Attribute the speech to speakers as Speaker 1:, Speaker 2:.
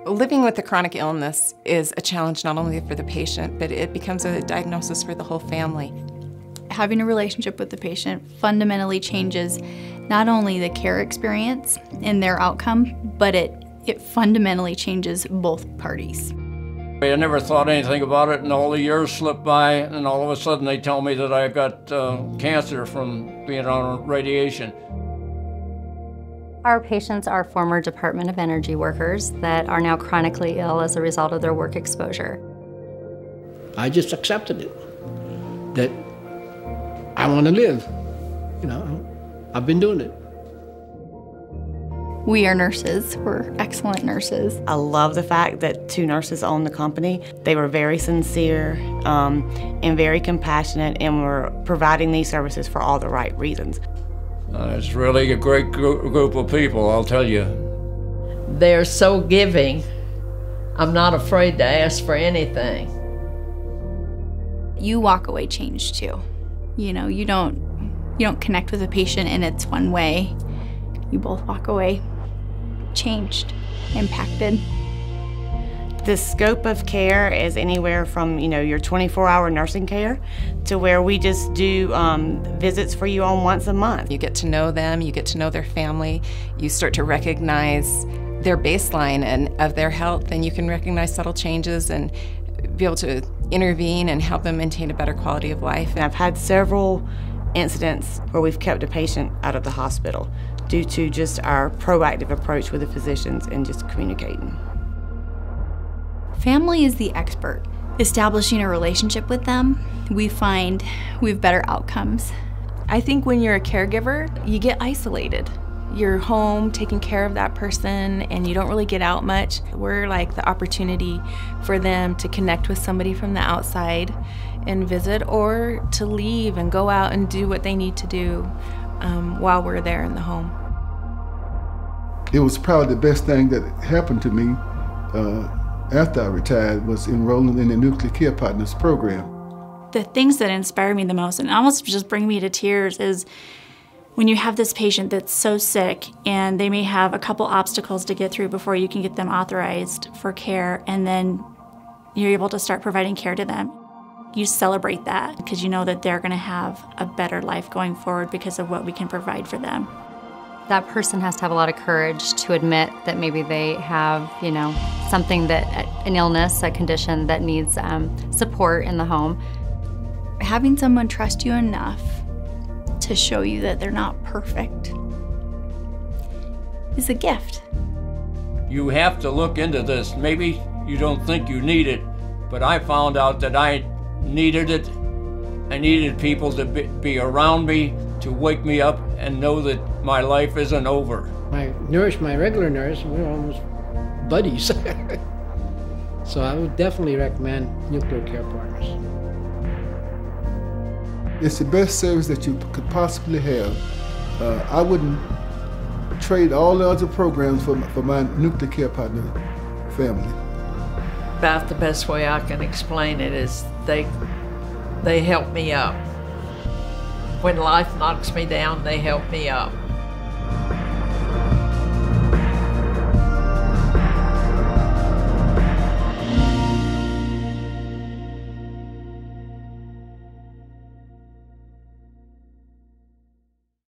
Speaker 1: Living with a chronic illness is a challenge not only for the patient, but it becomes a diagnosis for the whole family.
Speaker 2: Having a relationship with the patient fundamentally changes not only the care experience and their outcome, but it fundamentally changes both parties.
Speaker 3: I never thought anything about it, and all the years slipped by, and all of a sudden they tell me that I got cancer from being on radiation.
Speaker 4: Our patients are former Department of Energy workers that are now chronically ill as a result of their work exposure.
Speaker 5: I just accepted it, that I want to live. You know, I've been doing it.
Speaker 2: We are nurses. We're excellent nurses.
Speaker 6: I love the fact that 2 nurses own the company. They were very sincere and very compassionate, and were providing these services for all the right reasons.
Speaker 3: It's really a great group of people, I'll tell you.
Speaker 7: They're so giving. I'm not afraid to ask for anything.
Speaker 2: You walk away changed too. You know, you don't connect with a patient and it's one way. You both walk away changed, impacted.
Speaker 6: The scope of care is anywhere from, your 24-hour nursing care to where we just do visits for you on once a month.
Speaker 1: You get to know them, you get to know their family, you start to recognize their baseline and of their health, and you can recognize subtle changes and be able to intervene and help them maintain a better quality of life.
Speaker 6: And I've had several incidents where we've kept a patient out of the hospital due to just our proactive approach with the physicians and just communicating.
Speaker 2: Family is the expert. Establishing a relationship with them, we find we have better outcomes.
Speaker 8: I think when you're a caregiver, you get isolated. You're home taking care of that person and you don't really get out much. We're like the opportunity for them to connect with somebody from the outside and visit, or to leave and go out and do what they need to do while we're there in the home.
Speaker 9: It was probably the best thing that happened to me after I retired was enrolling in the Nuclear Care Partners program.
Speaker 2: The things that inspire me the most and almost just bring me to tears is when you have this patient that's so sick and they may have a couple obstacles to get through before you can get them authorized for care, and then you're able to start providing care to them. You celebrate that because you know that they're going to have a better life going forward because of what we can provide for them.
Speaker 4: That person has to have a lot of courage to admit that maybe they have, something an illness, a condition that needs support in the home.
Speaker 2: Having someone trust you enough to show you that they're not perfect is a gift.
Speaker 3: You have to look into this. Maybe you don't think you need it, but I found out that I needed it. I needed people to be around me, to wake me up and know that my life isn't over.
Speaker 5: My regular nurse, we're almost buddies. So I would definitely recommend Nuclear Care Partners.
Speaker 9: It's the best service that you could possibly have. I wouldn't trade all the other programs for my Nuclear Care Partner family.
Speaker 7: About the best way I can explain it is they help me up. When life knocks me down, they help me up.